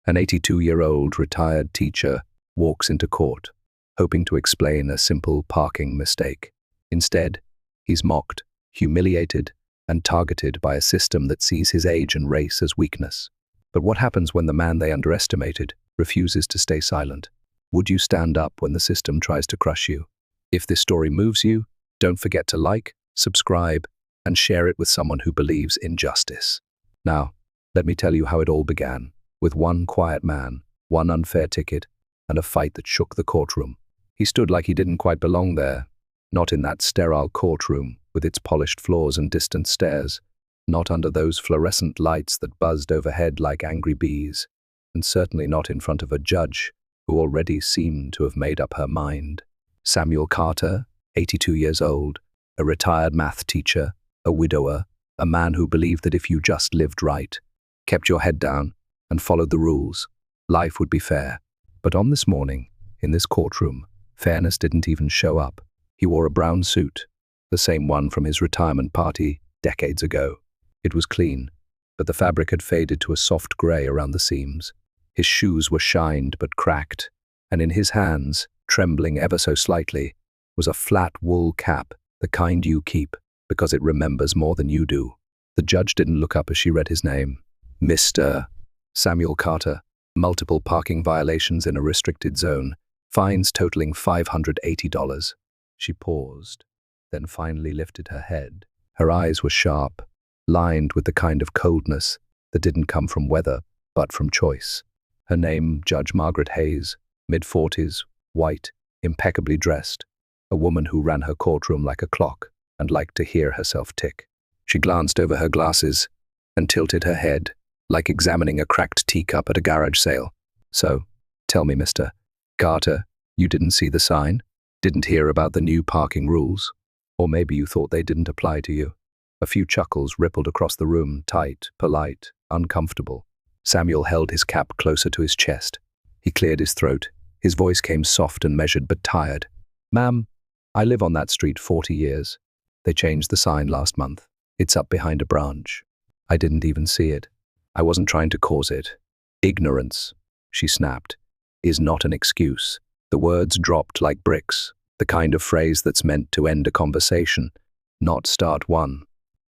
An 82-year-old retired teacher walks into court, hoping to explain a simple parking mistake. Instead, he's mocked, humiliated, and targeted by a system that sees his age and race as weakness. But what happens when the man they underestimated refuses to stay silent? Would you stand up when the system tries to crush you? If this story moves you, don't forget to like, subscribe, and share it with someone who believes in justice. Now, let me tell you how it all began, with one quiet man, one unfair ticket, and a fight that shook the courtroom. He stood like he didn't quite belong there, not in that sterile courtroom with its polished floors and distant stares, not under those fluorescent lights that buzzed overhead like angry bees, and certainly not in front of a judge who already seemed to have made up her mind. Samuel Carter, 82 years old, a retired math teacher, a widower, a man who believed that if you just lived right, kept your head down, and followed the rules, life would be fair. But on this morning, in this courtroom, fairness didn't even show up. He wore a brown suit, the same one from his retirement party decades ago. It was clean, but the fabric had faded to a soft grey around the seams. His shoes were shined but cracked, and in his hands, trembling ever so slightly, was a flat wool cap, the kind you keep because it remembers more than you do. The judge didn't look up as she read his name. Mr. Samuel Carter, multiple parking violations in a restricted zone, fines totaling $580. She paused, then finally lifted her head. Her eyes were sharp, lined with the kind of coldness that didn't come from weather, but from choice. Her name, Judge Margaret Hayes, mid-40s, white, impeccably dressed, a woman who ran her courtroom like a clock and liked to hear herself tick. She glanced over her glasses and tilted her head, like examining a cracked teacup at a garage sale. So, tell me, Mr. Carter, you didn't see the sign? Didn't hear about the new parking rules? Or maybe you thought they didn't apply to you? A few chuckles rippled across the room, tight, polite, uncomfortable. Samuel held his cap closer to his chest. He cleared his throat. His voice came soft and measured but tired. Ma'am, I live on that street 40 years. They changed the sign last month. It's up behind a branch. I didn't even see it. I wasn't trying to cause it. Ignorance, she snapped, is not an excuse. The words dropped like bricks, the kind of phrase that's meant to end a conversation, not start one.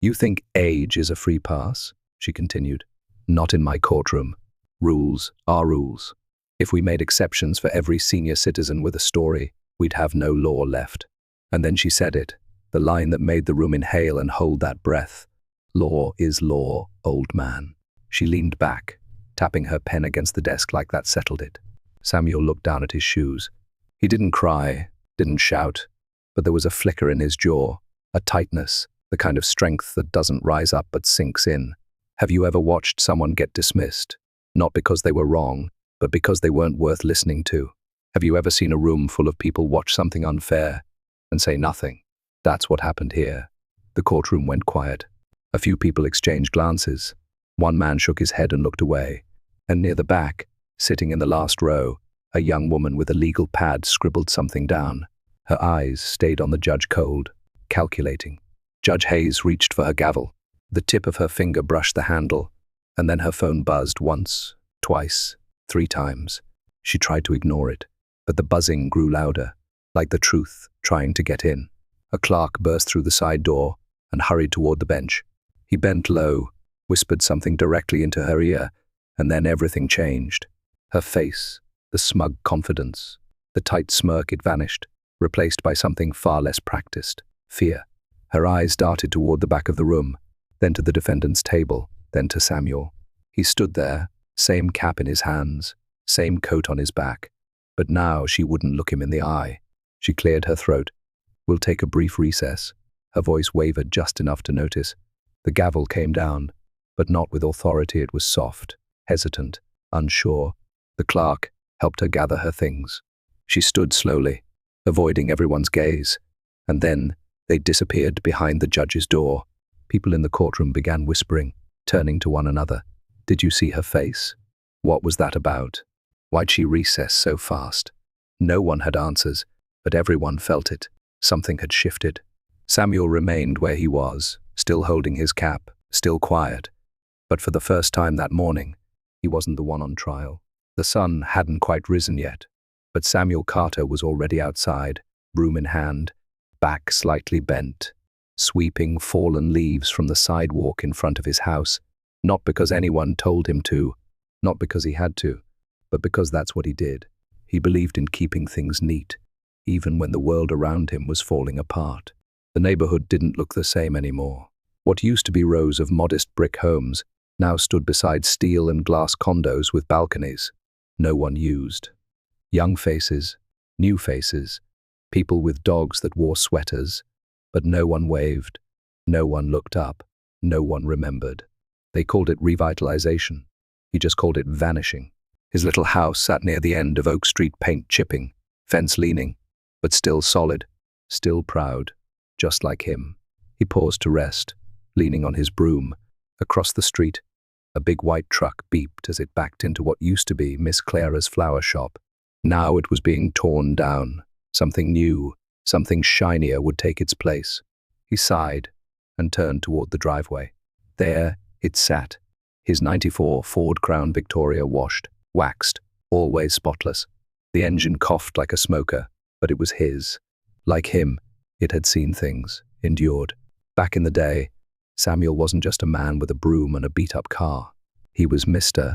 You think age is a free pass? She continued. Not in my courtroom. Rules are rules. If we made exceptions for every senior citizen with a story, we'd have no law left. And then she said it, the line that made the room inhale and hold that breath. Law is law, old man. She leaned back, tapping her pen against the desk like that settled it. Samuel looked down at his shoes. He didn't cry, didn't shout, but there was a flicker in his jaw, a tightness, the kind of strength that doesn't rise up but sinks in. Have you ever watched someone get dismissed? Not because they were wrong, but because they weren't worth listening to. Have you ever seen a room full of people watch something unfair and say nothing? That's what happened here. The courtroom went quiet. A few people exchanged glances. One man shook his head and looked away. And near the back, sitting in the last row, a young woman with a legal pad scribbled something down. Her eyes stayed on the judge cold, calculating. Judge Hayes reached for her gavel. The tip of her finger brushed the handle, and then her phone buzzed once, twice, 3 times. She tried to ignore it, but the buzzing grew louder, like the truth trying to get in. A clerk burst through the side door and hurried toward the bench. He bent low, whispered something directly into her ear, and then everything changed. Her face, the smug confidence, the tight smirk, it vanished, replaced by something far less practiced, fear. Her eyes darted toward the back of the room, then to the defendant's table, then to Samuel. He stood there, same cap in his hands, same coat on his back, but now she wouldn't look him in the eye. She cleared her throat. We'll take a brief recess. Her voice wavered just enough to notice. The gavel came down, but not with authority. It was soft, hesitant, unsure. The clerk helped her gather her things. She stood slowly, avoiding everyone's gaze, and then they disappeared behind the judge's door. People in the courtroom began whispering, turning to one another. Did you see her face? What was that about? Why'd she recess so fast? No one had answers, but everyone felt it. Something had shifted. Samuel remained where he was, still holding his cap, still quiet. But for the first time that morning, He wasn't the one on trial. The sun hadn't quite risen yet, but Samuel Carter was already outside, broom in hand, back slightly bent, sweeping fallen leaves from the sidewalk in front of his house, not because anyone told him to, not because he had to, but because that's what he did. He believed in keeping things neat, even when the world around him was falling apart. The neighborhood didn't look the same anymore. What used to be rows of modest brick homes now stood beside steel and glass condos with balconies no one used. Young faces, new faces, people with dogs that wore sweaters, but no one waved, no one looked up, no one remembered. They called it revitalization. He just called it vanishing. His little house sat near the end of Oak Street, paint chipping, fence leaning, but still solid, still proud, just like him. He paused to rest, leaning on his broom. Across the street, a big white truck beeped as it backed into what used to be Miss Clara's flower shop. Now it was being torn down. Something new, something shinier would take its place. He sighed and turned toward the driveway. There it sat, his '94 Ford Crown Victoria, washed, waxed, always spotless. The engine coughed like a smoker, but it was his. Like him, it had seen things, endured. Back in the day, Samuel wasn't just a man with a broom and a beat-up car. He was Mr.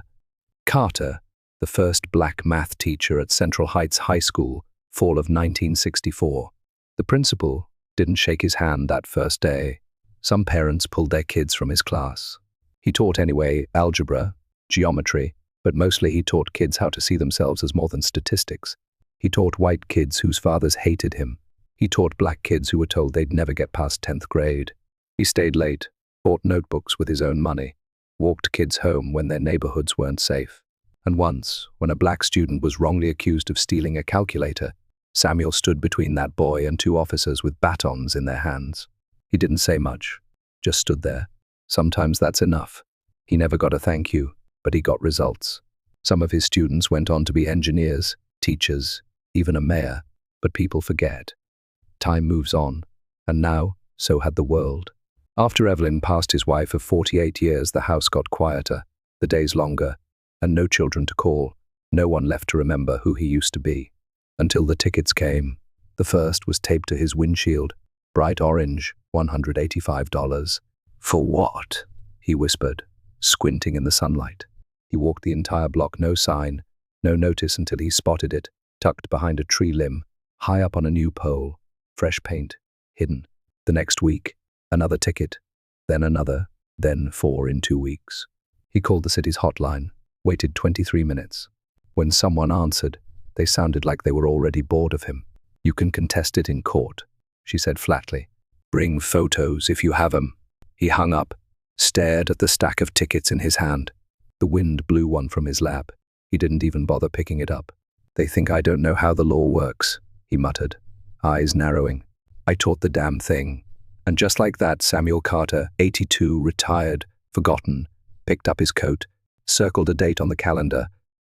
Carter, the first black math teacher at Central Heights High School, fall of 1964. The principal didn't shake his hand that first day. Some parents pulled their kids from his class. He taught anyway, algebra, geometry, but mostly he taught kids how to see themselves as more than statistics. He taught white kids whose fathers hated him. He taught black kids who were told they'd never get past 10th grade. He stayed late, bought notebooks with his own money, walked kids home when their neighborhoods weren't safe. And once, when a black student was wrongly accused of stealing a calculator, Samuel stood between that boy and two officers with batons in their hands. He didn't say much, just stood there. Sometimes that's enough. He never got a thank you, but he got results. Some of his students went on to be engineers, teachers, even a mayor, but people forget. Time moves on, and now, so had the world. After Evelyn passed his wife of 48 years, the house got quieter, the days longer, and no children to call, no one left to remember who he used to be. Until the tickets came. The first was taped to his windshield, bright orange, $185. For what? He whispered, squinting in the sunlight. He walked the entire block, no sign, no notice, until he spotted it, tucked behind a tree limb, high up on a new pole, fresh paint, hidden. The next week, another ticket, then another, then 4 in 2 weeks. He called the city's hotline, waited 23 minutes. When someone answered, they sounded like they were already bored of him. "You can contest it in court," she said flatly. "Bring photos if you have 'em." He hung up, stared at the stack of tickets in his hand. The wind blew one from his lap. He didn't even bother picking it up. "They think I don't know how the law works," he muttered, eyes narrowing. "I taught the damn thing." And just like that, Samuel Carter, 82, retired, forgotten, picked up his coat, circled a date on the calendar,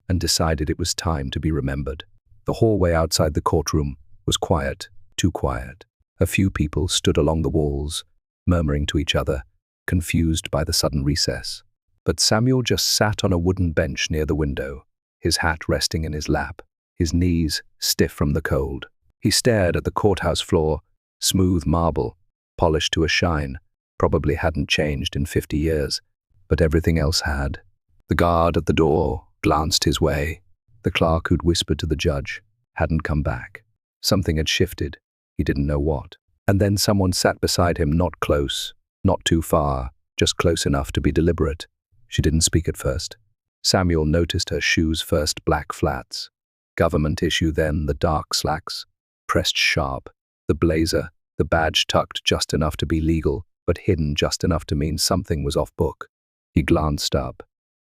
and decided it was time to be remembered. The hallway outside the courtroom was quiet, too quiet. A few people stood along the walls, murmuring to each other, confused by the sudden recess. But Samuel just sat on a wooden bench near the window, his hat resting in his lap, his knees stiff from the cold. He stared at the courthouse floor, smooth marble, polished to a shine, probably hadn't changed in 50 years, but everything else had. The guard at the door glanced his way. The clerk who'd whispered to the judge hadn't come back. Something had shifted, he didn't know what. And then someone sat beside him, not close, not too far, just close enough to be deliberate. She didn't speak at first. Samuel noticed her shoes, first black flats, government issue, then the dark slacks, pressed sharp, the blazer, the badge tucked just enough to be legal, but hidden just enough to mean something was off book. He glanced up.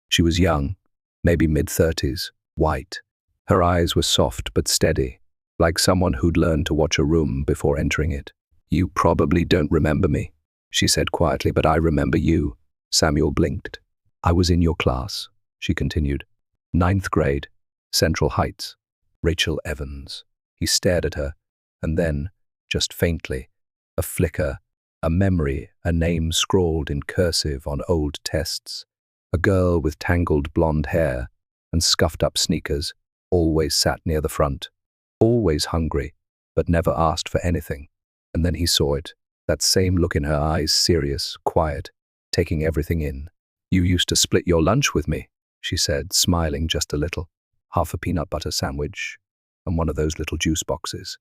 She was young, maybe mid-30s, white. Her eyes were soft but steady, like someone who'd learned to watch a room before entering it. "You probably don't remember me," she said quietly, "but I remember you." Samuel blinked. "I was in your class," she continued. "9th grade, Central Heights, Rachel Evans." He stared at her, and then, just faintly, a flicker, a memory, a name scrawled in cursive on old tests. A girl with tangled blonde hair and scuffed-up sneakers always sat near the front, always hungry, but never asked for anything. And then he saw it, that same look in her eyes, serious, quiet, taking everything in. "You used to split your lunch with me," she said, smiling just a little. "Half a peanut butter sandwich and one of those little juice boxes.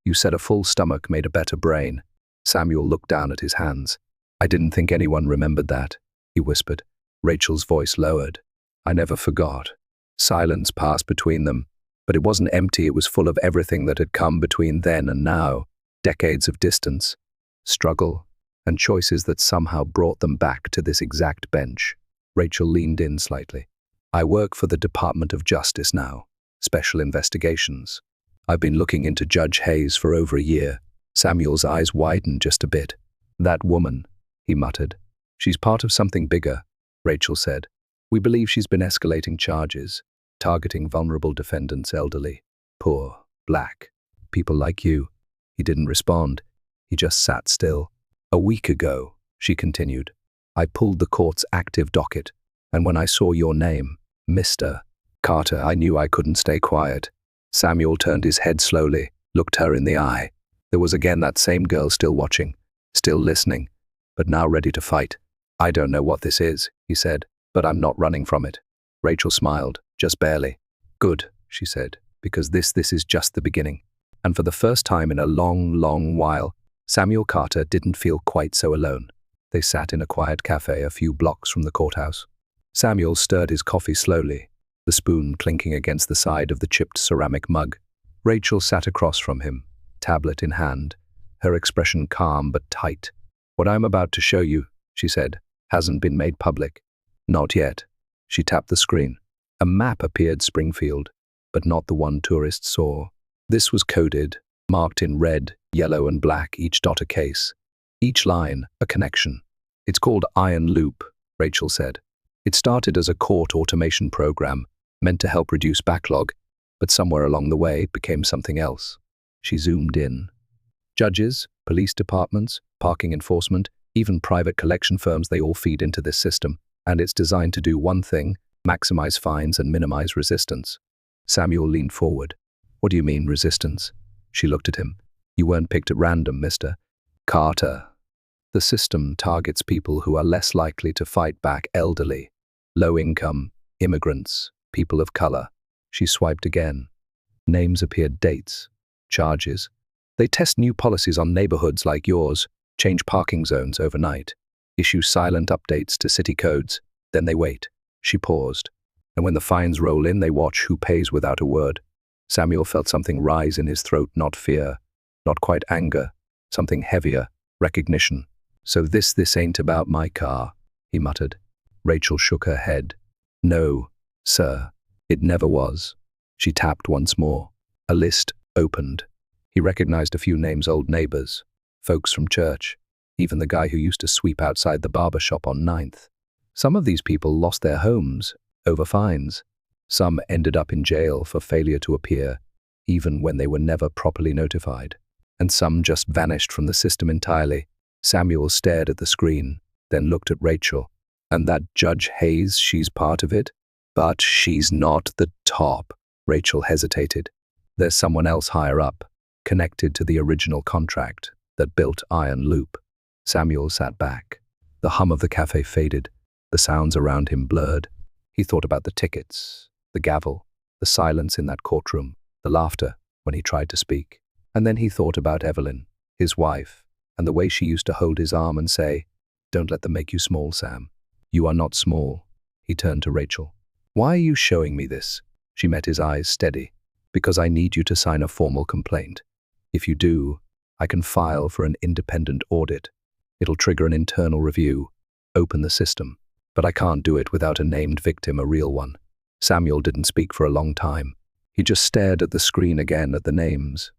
You said a full stomach made a better brain." Samuel looked down at his hands. "I didn't think anyone remembered that," he whispered. Rachel's voice lowered. "I never forgot." Silence passed between them, but it wasn't empty. It was full of everything that had come between then and now. Decades of distance, struggle, and choices that somehow brought them back to this exact bench. Rachel leaned in slightly. "I work for the Department of Justice now. Special Investigations. I've been looking into Judge Hayes for over a year." Samuel's eyes widened just a bit. "That woman," he muttered. "She's part of something bigger," Rachel said. "We believe she's been escalating charges, targeting vulnerable defendants, elderly, poor, black, people like you." He didn't respond. He just sat still. "A week ago," she continued, "I pulled the court's active docket, and when I saw your name, Mr. Carter, I knew I couldn't stay quiet." Samuel turned his head slowly, looked her in the eye. There was again that same girl, still watching, still listening, but now ready to fight. "I don't know what this is," he said, "but I'm not running from it." Rachel smiled, just barely. "Good," she said, "because this is just the beginning." And for the first time in a long, long while, Samuel Carter didn't feel quite so alone. They sat in a quiet cafe a few blocks from the courthouse. Samuel stirred his coffee slowly, the spoon clinking against the side of the chipped ceramic mug. Rachel sat across from him, tablet in hand, her expression calm but tight. "What I'm about to show you," she said, "hasn't been made public." "Not yet." She tapped the screen. A map appeared, Springfield, but not the one tourists saw. This was coded, marked in red, yellow, and black, each dot a case, each line a connection. "It's called Iron Loop," Rachel said. "It started as a court automation program meant to help reduce backlog, but somewhere along the way it became something else." She zoomed in. Judges, police departments, parking enforcement, even private collection firms, they all feed into this system, and it's designed to do one thing: maximize fines and minimize resistance. Samuel leaned forward. "What do you mean, resistance?" She looked at him. "You weren't picked at random, Mr. Carter. The system targets people who are less likely to fight back: elderly, low-income, immigrants, people of color." She swiped again. Names appeared, dates, charges. "They test new policies on neighborhoods like yours, change parking zones overnight, issue silent updates to city codes, then they wait." She paused. "And when the fines roll in, they watch who pays without a word." Samuel felt something rise in his throat, not fear, not quite anger, something heavier, recognition. "So this ain't about my car," he muttered. Rachel shook her head. "No, sir, it never was." She tapped once more. A list opened. He recognized a few names: old neighbors, folks from church, even the guy who used to sweep outside the barber shop on 9th. Some of these people lost their homes over fines. Some ended up in jail for failure to appear, even when they were never properly notified. And some just vanished from the system entirely. Samuel stared at the screen, then looked at Rachel. "And that Judge Hayes, she's part of it?" "But she's not the top." Rachel hesitated. "There's someone else higher up, connected to the original contract that built Iron Loop." Samuel sat back. The hum of the cafe faded. The sounds around him blurred. He thought about the tickets, the gavel, the silence in that courtroom, the laughter when he tried to speak. And then he thought about Evelyn, his wife, and the way she used to hold his arm and say, "Don't let them make you small, Sam. You are not small." He turned to Rachel. "Why are you showing me this?" She met his eyes steady. "Because I need you to sign a formal complaint. If you do, I can file for an independent audit. It'll trigger an internal review, open the system. But I can't do it without a named victim, a real one." Samuel didn't speak for a long time. He just stared at the screen again, at the names,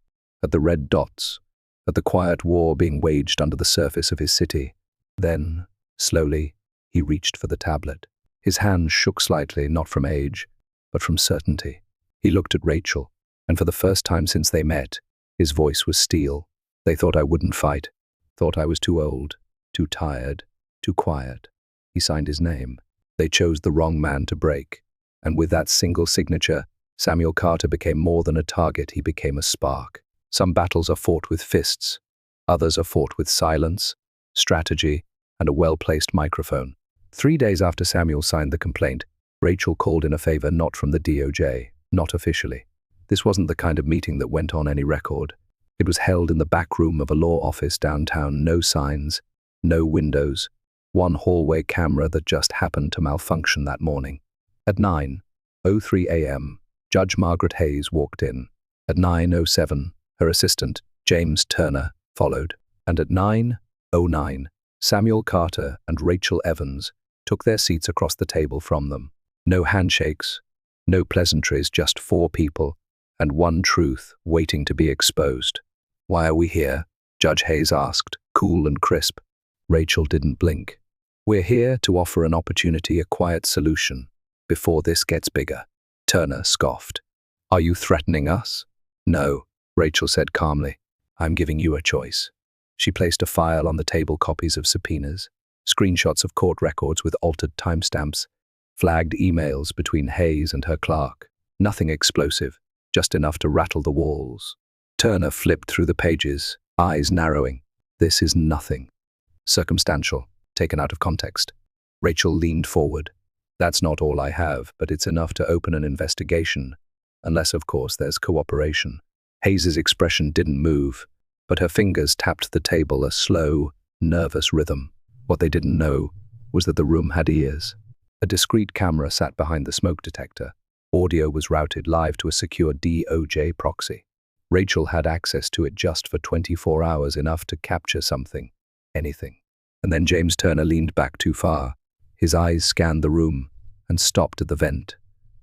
at the red dots, at the quiet war being waged under the surface of his city. Then, slowly, he reached for the tablet. His hand shook slightly, not from age, but from certainty. He looked at Rachel, and for the first time since they met, his voice was steel. "They thought I wouldn't fight, thought I was too old, too tired, too quiet." He signed his name. They chose the wrong man to break. And with that single signature, Samuel Carter became more than a target, he became a spark. Some battles are fought with fists. Others are fought with silence, strategy, and a well-placed microphone. 3 days after Samuel signed the complaint, Rachel called in a favor not from the DOJ, not officially. This wasn't the kind of meeting that went on any record. It was held in the back room of a law office downtown, no signs, no windows, one hallway camera that just happened to malfunction that morning. At 9:03 a.m., Judge Margaret Hayes walked in. At 9:07, her assistant, James Turner, followed. And at 9:09, Samuel Carter and Rachel Evans took their seats across the table from them. No handshakes, no pleasantries, just 4 people and one truth waiting to be exposed. "Why are we here?" Judge Hayes asked, cool and crisp. Rachel didn't blink. "We're here to offer an opportunity, a quiet solution, before this gets bigger." Turner scoffed. "Are you threatening us?" "No," Rachel said calmly. "I'm giving you a choice." She placed a file on the table, copies of subpoenas, screenshots of court records with altered timestamps, flagged emails between Hayes and her clerk. Nothing explosive, just enough to rattle the walls. Turner flipped through the pages, eyes narrowing. "This is nothing. Circumstantial, taken out of context." Rachel leaned forward. "That's not all I have, but it's enough to open an investigation, unless, of course, there's cooperation." Hayes's expression didn't move, but her fingers tapped the table, a slow, nervous rhythm. What they didn't know was that the room had ears. A discreet camera sat behind the smoke detector. Audio was routed live to a secure DOJ proxy. Rachel had access to it just for 24 hours, enough to capture something, anything. And then James Turner leaned back too far. His eyes scanned the room and stopped at the vent,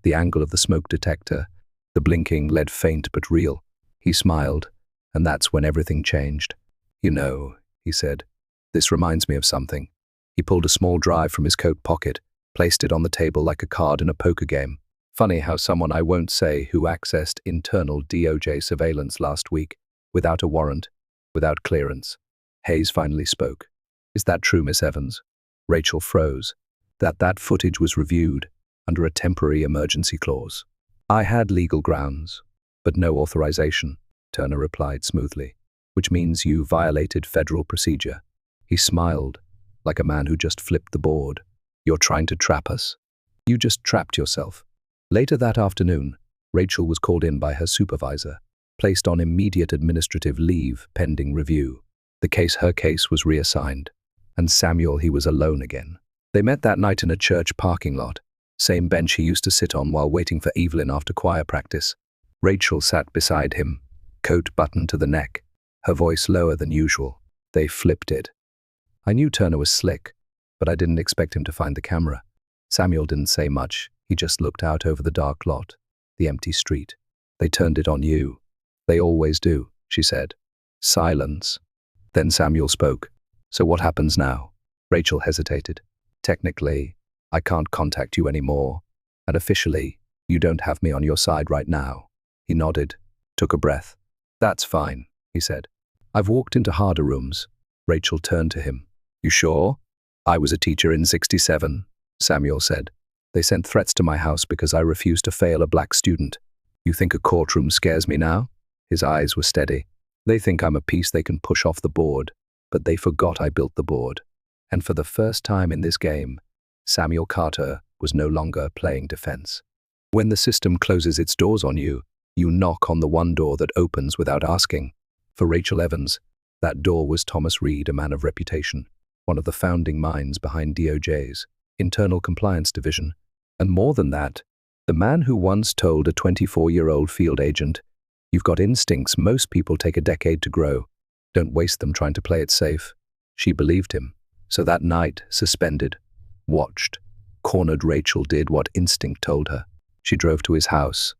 the angle of the smoke detector, the blinking lead faint but real. He smiled, and that's when everything changed. "You know," he said, "this reminds me of something." He pulled a small drive from his coat pocket, placed it on the table like a card in a poker game. "Funny how someone I won't say who accessed internal DOJ surveillance last week, without a warrant, without clearance." Hayes finally spoke. "Is that true, Miss Evans?" Rachel froze. That footage was reviewed under a temporary emergency clause. "I had legal grounds, but no authorization," Turner replied smoothly, "which means you violated federal procedure." He smiled, like a man who just flipped the board. "You're trying to trap us? You just trapped yourself." Later that afternoon, Rachel was called in by her supervisor, placed on immediate administrative leave pending review. Her case was reassigned, and Samuel, he was alone again. They met that night in a church parking lot, same bench he used to sit on while waiting for Evelyn after choir practice. Rachel sat beside him, coat buttoned to the neck, her voice lower than usual. They flipped it. "I knew Turner was slick, but I didn't expect him to find the camera." Samuel didn't say much. He just looked out over the dark lot, the empty street. "They turned it on you. They always do," she said. Silence. Then Samuel spoke. "So what happens now?" Rachel hesitated. "Technically, I can't contact you anymore, and officially, you don't have me on your side right now." He nodded, took a breath. "That's fine," he said. "I've walked into harder rooms." Rachel turned to him. "You sure?" "I was a teacher in '67, Samuel said. "They sent threats to my house because I refused to fail a black student. You think a courtroom scares me now?" His eyes were steady. "They think I'm a piece they can push off the board, but they forgot I built the board." And for the first time in this game, Samuel Carter was no longer playing defense. When the system closes its doors on you, you knock on the one door that opens without asking. For Rachel Evans, that door was Thomas Reed, a man of reputation, one of the founding minds behind DOJ's Internal Compliance Division. And more than that, the man who once told a 24-year-old field agent, "You've got instincts most people take a decade to grow. Don't waste them trying to play it safe." She believed him. So that night, suspended, watched, cornered, Rachel did what instinct told her. She drove to his house.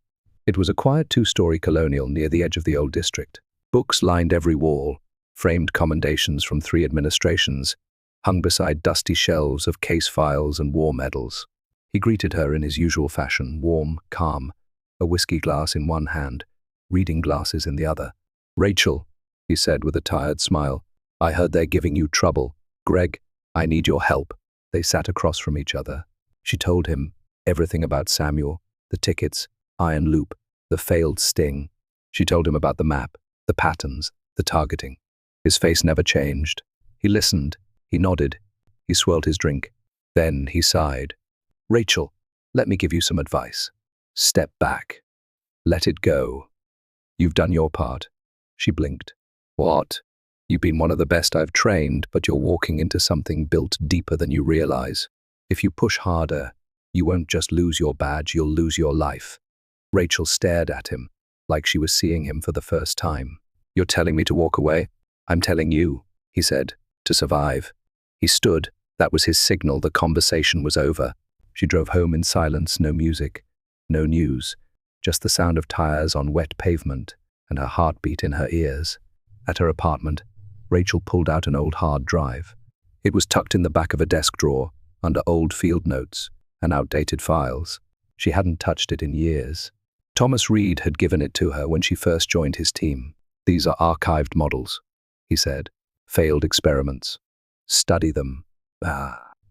It was a quiet 2-story colonial near the edge of the old district. Books lined every wall, framed commendations from 3 administrations, hung beside dusty shelves of case files and war medals. He greeted her in his usual fashion, warm, calm, a whiskey glass in one hand, reading glasses in the other. "Rachel," he said with a tired smile, "I heard they're giving you trouble. Greg, I need your help." They sat across from each other, She told him everything about Samuel, the tickets, iron loop, the failed sting. She told him about the map, the patterns, the targeting. His face never changed. He listened. He nodded. He swirled his drink. Then he sighed. "Rachel, let me give you some advice. Step back. Let it go. You've done your part." She blinked. "What? You've been one of the best I've trained, but you're walking into something built deeper than you realize. If you push harder, you won't just lose your badge, you'll lose your life." Rachel stared at him, like she was seeing him for the first time. "You're telling me to walk away?" "I'm telling you," he said, "to survive." He stood. That was his signal. The conversation was over. She drove home in silence, no music, no news, just the sound of tires on wet pavement and her heartbeat in her ears. At her apartment, Rachel pulled out an old hard drive. It was tucked in the back of a desk drawer, under old field notes and outdated files. She hadn't touched it in years. Thomas Reed had given it to her when she first joined his team. "These are archived models," he said. "Failed experiments. Study them.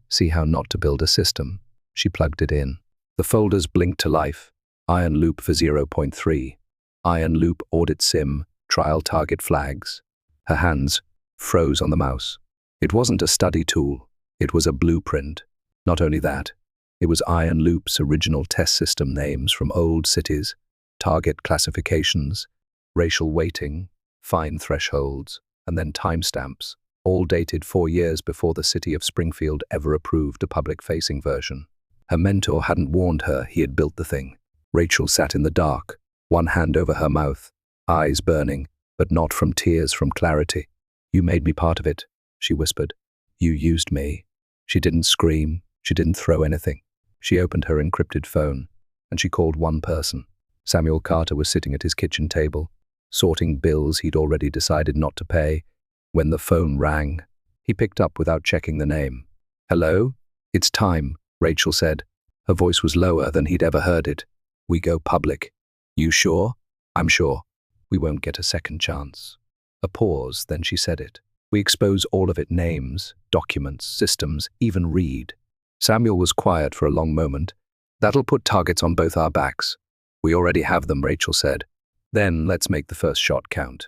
See how not to build a system." She plugged it in. The folders blinked to life. Iron loop for 0.3. Iron loop audit sim, trial target flags. Her hands froze on the mouse. It wasn't a study tool. It was a blueprint. Not only that, it was Iron Loop's original test system names from old cities, target classifications, racial weighting, fine thresholds, and then timestamps, all dated 4 years before the city of Springfield ever approved a public-facing version. Her mentor hadn't warned her he had built the thing. Rachel sat in the dark, one hand over her mouth, eyes burning, but not from tears, from clarity. "You made me part of it," she whispered. "You used me." She didn't scream. She didn't throw anything. She opened her encrypted phone, and she called one person. Samuel Carter was sitting at his kitchen table, sorting bills he'd already decided not to pay. When the phone rang, he picked up without checking the name. "Hello? It's time," Rachel said. Her voice was lower than he'd ever heard it. "We go public." "You sure?" "I'm sure. We won't get a second chance." A pause, then she said it. "We expose all of it, names, documents, systems, even Reed." Samuel was quiet for a long moment. "That'll put targets on both our backs." "We already have them," Rachel said. "Then let's make the first shot count."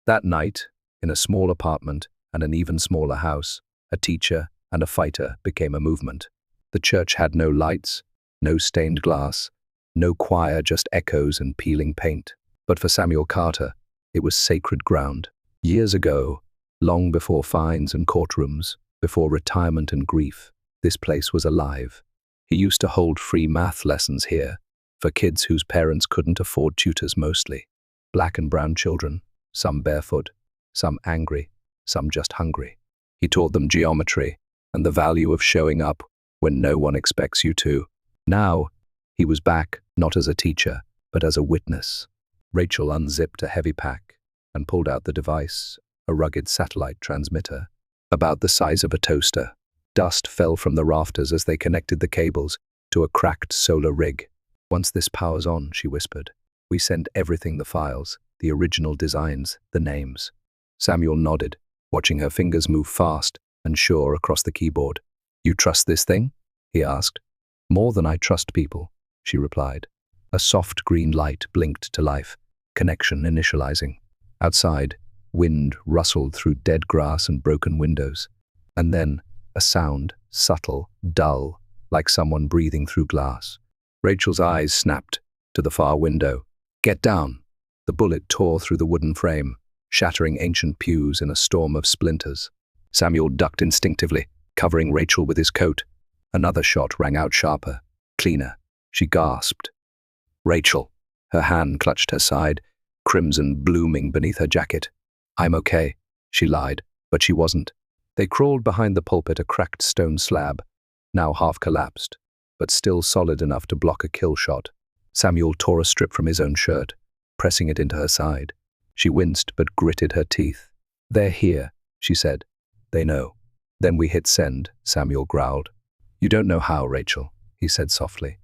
That night, in a small apartment and an even smaller house, a teacher and a fighter became a movement. The church had no lights, no stained glass, no choir, just echoes and peeling paint. But for Samuel Carter, it was sacred ground. Years ago, long before fines and courtrooms, before retirement and grief, this place was alive. He used to hold free math lessons here for kids whose parents couldn't afford tutors, mostly black and brown children, some barefoot, some angry, some just hungry. He taught them geometry and the value of showing up when no one expects you to. Now, he was back, not as a teacher, but as a witness. Rachel unzipped a heavy pack and pulled out the device, a rugged satellite transmitter, about the size of a toaster. Dust fell from the rafters as they connected the cables to a cracked solar rig. "Once this powers on," she whispered, "we send everything, the files, the original designs, the names." Samuel nodded, watching her fingers move fast and sure across the keyboard. "You trust this thing?" he asked. "More than I trust people," she replied. A soft green light blinked to life, connection initializing. Outside, wind rustled through dead grass and broken windows. And then, a sound, subtle, dull, like someone breathing through glass. Rachel's eyes snapped to the far window. "Get down!" The bullet tore through the wooden frame, shattering ancient pews in a storm of splinters. Samuel ducked instinctively, covering Rachel with his coat. Another shot rang out sharper, cleaner. She gasped. "Rachel!" Her hand clutched her side, crimson blooming beneath her jacket. "I'm okay," she lied, but she wasn't. They crawled behind the pulpit, a cracked stone slab, now half collapsed, but still solid enough to block a kill shot. Samuel tore a strip from his own shirt, pressing it into her side. She winced but gritted her teeth. "They're here," she said. "They know." "Then we hit send," Samuel growled. "You don't know how, Rachel," he said softly.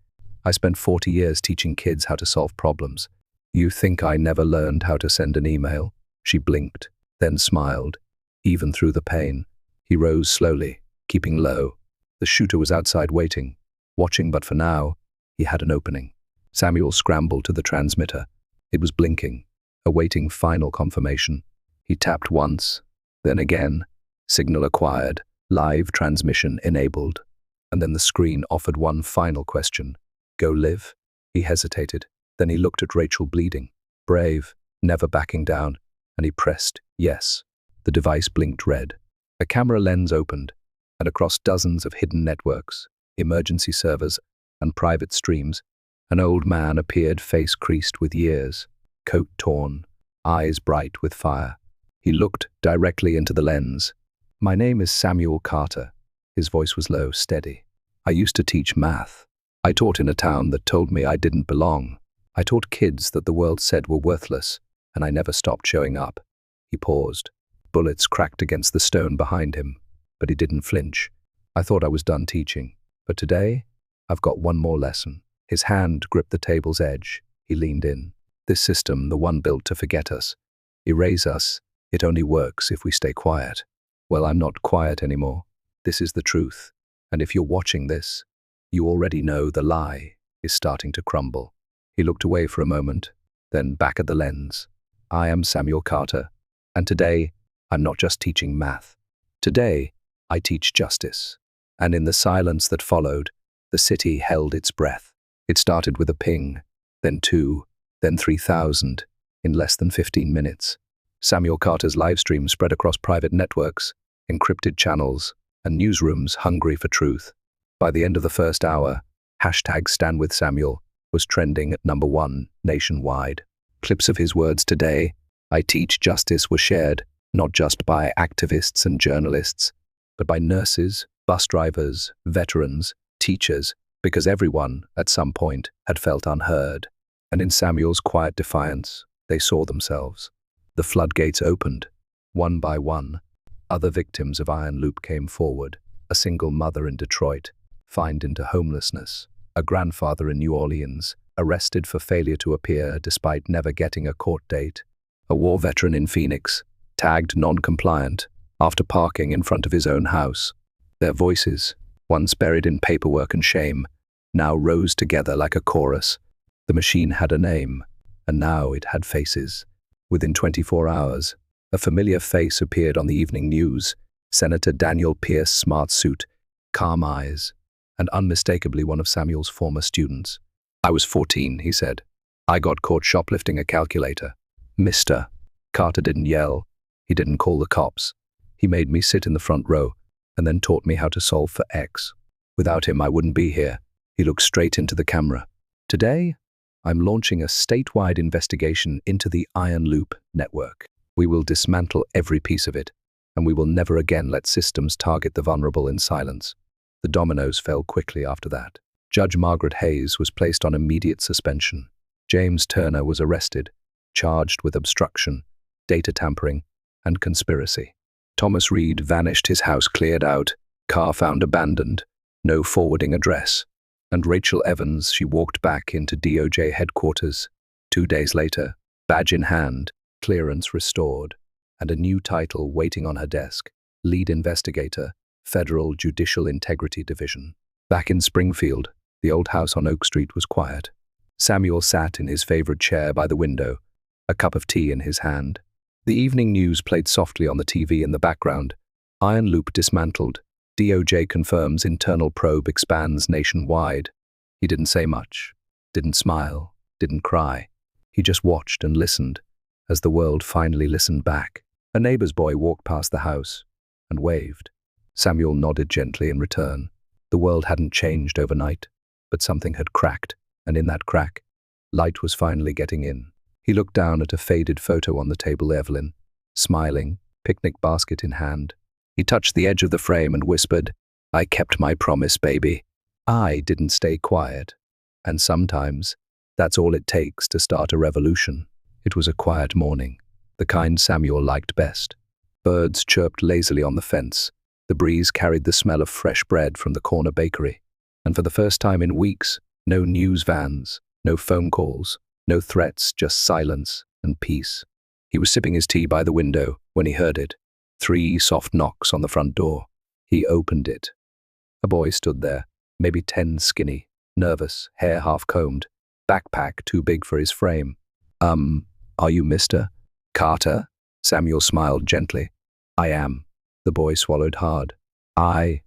"I spent 40 years teaching kids how to solve problems. You think I never learned how to send an email?" She blinked, then smiled, even through the pain. He rose slowly, keeping low. The shooter was outside waiting, watching, but for now, he had an opening. Samuel scrambled to the transmitter. It was blinking, awaiting final confirmation. He tapped once, then again. Signal acquired, live transmission enabled. And then the screen offered one final question. Go live? He hesitated. Then he looked at Rachel bleeding. Brave, never backing down, and he pressed yes. The device blinked red. A camera lens opened, and across dozens of hidden networks, emergency servers, and private streams, an old man appeared, face creased with years, coat torn, eyes bright with fire. He looked directly into the lens. My name is Samuel Carter. His voice was low, steady. I used to teach math. I taught in a town that told me I didn't belong. I taught kids that the world said were worthless, and I never stopped showing up. He paused. Bullets cracked against the stone behind him, but he didn't flinch. I thought I was done teaching, but today, I've got one more lesson. His hand gripped the table's edge. He leaned in. This system, the one built to forget us, erase us, it only works if we stay quiet. Well, I'm not quiet anymore. This is the truth. And if you're watching this, you already know the lie is starting to crumble. He looked away for a moment, then back at the lens. I am Samuel Carter, and today, I'm not just teaching math. Today, I teach justice. And in the silence that followed, the city held its breath. It started with a ping, then 2, then 3,000, in less than 15 minutes. Samuel Carter's livestream spread across private networks, encrypted channels, and newsrooms hungry for truth. By the end of the first hour, #StandWithSamuel was trending at #1 nationwide. Clips of his words, today, I teach justice, were shared not just by activists and journalists, but by nurses, bus drivers, veterans, teachers, because everyone, at some point, had felt unheard. And in Samuel's quiet defiance, they saw themselves. The floodgates opened. One by one, other victims of Iron Loop came forward. A single mother in Detroit, fined into homelessness. A grandfather in New Orleans, arrested for failure to appear despite never getting a court date. A war veteran in Phoenix, tagged non-compliant after parking in front of his own house. Their voices, once buried in paperwork and shame, now rose together like a chorus. The machine had a name, and now it had faces. Within 24 hours, a familiar face appeared on the evening news. Senator Daniel Pierce, smart suit, calm eyes, and unmistakably one of Samuel's former students. I was 14, he said. I got caught shoplifting a calculator. Mister. Carter didn't yell. He didn't call the cops. He made me sit in the front row and then taught me how to solve for X. Without him, I wouldn't be here. He looked straight into the camera. Today, I'm launching a statewide investigation into the Iron Loop network. We will dismantle every piece of it, and we will never again let systems target the vulnerable in silence. The dominoes fell quickly after that. Judge Margaret Hayes was placed on immediate suspension. James Turner was arrested, charged with obstruction, data tampering, and conspiracy. Thomas Reed vanished, his house cleared out, car found abandoned, no forwarding address. And Rachel Evans, she walked back into DOJ headquarters. 2 days later, badge in hand, clearance restored, and a new title waiting on her desk, lead investigator, Federal Judicial Integrity Division. Back in Springfield, the old house on Oak Street was quiet. Samuel sat in his favorite chair by the window, a cup of tea in his hand. The evening news played softly on the TV in the background. Iron Loop dismantled. DOJ confirms internal probe expands nationwide. He didn't say much, didn't smile, didn't cry. He just watched and listened as the world finally listened back. A neighbor's boy walked past the house and waved. Samuel nodded gently in return. The world hadn't changed overnight, but something had cracked, and in that crack, light was finally getting in. He looked down at a faded photo on the table, Evelyn, smiling, picnic basket in hand. He touched the edge of the frame and whispered, I kept my promise, baby. I didn't stay quiet. And sometimes, that's all it takes to start a revolution. It was a quiet morning, the kind Samuel liked best. Birds chirped lazily on the fence. The breeze carried the smell of fresh bread from the corner bakery. And for the first time in weeks, no news vans, no phone calls, no threats, just silence and peace. He was sipping his tea by the window when he heard it. 3 soft knocks on the front door. He opened it. A boy stood there, maybe 10, skinny, nervous, hair half-combed, backpack too big for his frame. Are you Mr. Carter? Samuel smiled gently. I am. The boy swallowed hard. I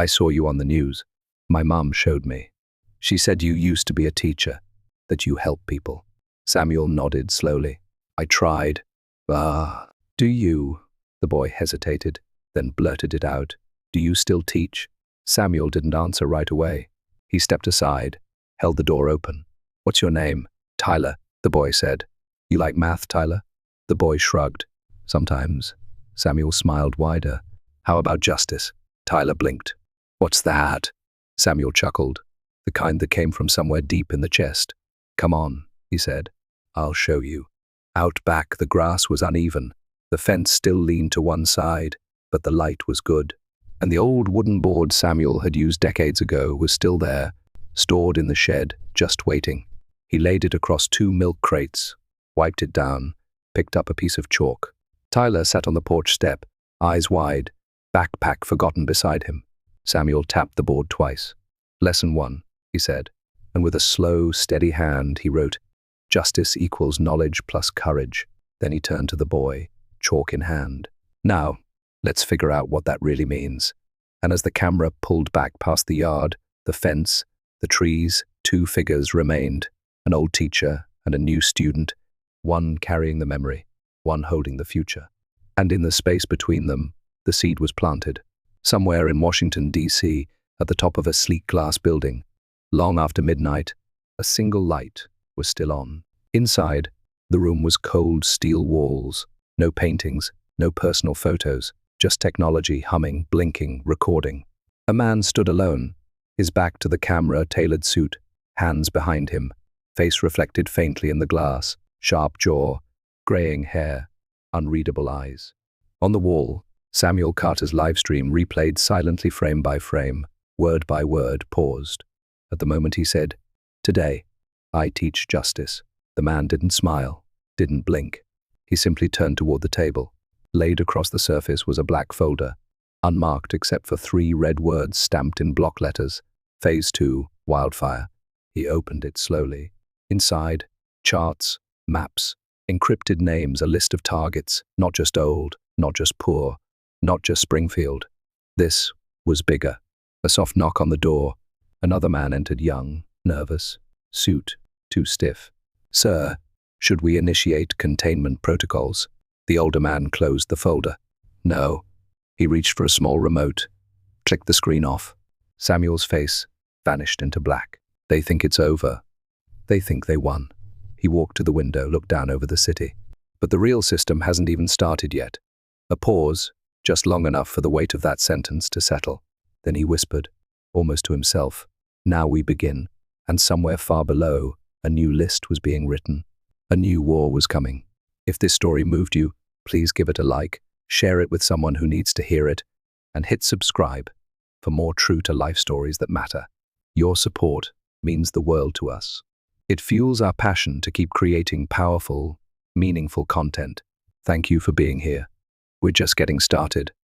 saw you on the news. My mom showed me. She said you used to be a teacher, that you help people. Samuel nodded slowly. I tried. Do you? The boy hesitated, then blurted it out. Do you still teach? Samuel didn't answer right away. He stepped aside, held the door open. What's your name? Tyler, the boy said. You like math, Tyler? The boy shrugged. Sometimes. Samuel smiled wider. How about justice? Tyler blinked. What's that? Samuel chuckled, the kind that came from somewhere deep in the chest. Come on, he said. I'll show you. Out back, the grass was uneven. The fence still leaned to one side, but the light was good. And the old wooden board Samuel had used decades ago was still there, stored in the shed, just waiting. He laid it across 2 milk crates, wiped it down, picked up a piece of chalk. Tyler sat on the porch step, eyes wide, backpack forgotten beside him. Samuel tapped the board twice. Lesson 1, he said, and with a slow, steady hand he wrote, Justice equals knowledge plus courage. Then he turned to the boy, chalk in hand. Now, let's figure out what that really means. And as the camera pulled back past the yard, the fence, the trees, 2 figures remained, an old teacher and a new student, one carrying the memory, one holding the future. And in the space between them, the seed was planted. Somewhere in Washington, D.C., at the top of a sleek glass building, long after midnight, a single light was still on. Inside, the room was cold steel walls, no paintings, no personal photos, just technology humming, blinking, recording. A man stood alone, his back to the camera, tailored suit, hands behind him, face reflected faintly in the glass, sharp jaw, graying hair, unreadable eyes. On the wall, Samuel Carter's livestream replayed silently frame by frame, word by word, paused. At the moment he said, Today, I teach justice. The man didn't smile, didn't blink. He simply turned toward the table. Laid across the surface was a black folder, unmarked except for 3 red words stamped in block letters. Phase 2, wildfire. He opened it slowly. Inside, charts, maps, encrypted names, a list of targets, not just old, not just poor, not just Springfield. This was bigger. A soft knock on the door. Another man entered, young, nervous, suit too stiff. Sir, should we initiate containment protocols? The older man closed the folder. No. He reached for a small remote, clicked the screen off. Samuel's face vanished into black. They think it's over. They think they won. He walked to the window, looked down over the city. But the real system hasn't even started yet. A pause, just long enough for the weight of that sentence to settle. Then he whispered, almost to himself, Now we begin. And somewhere far below, a new list was being written. A new war was coming. If this story moved you, please give it a like, share it with someone who needs to hear it, and hit subscribe for more true-to-life stories that matter. Your support means the world to us. It fuels our passion to keep creating powerful, meaningful content. Thank you for being here. We're just getting started.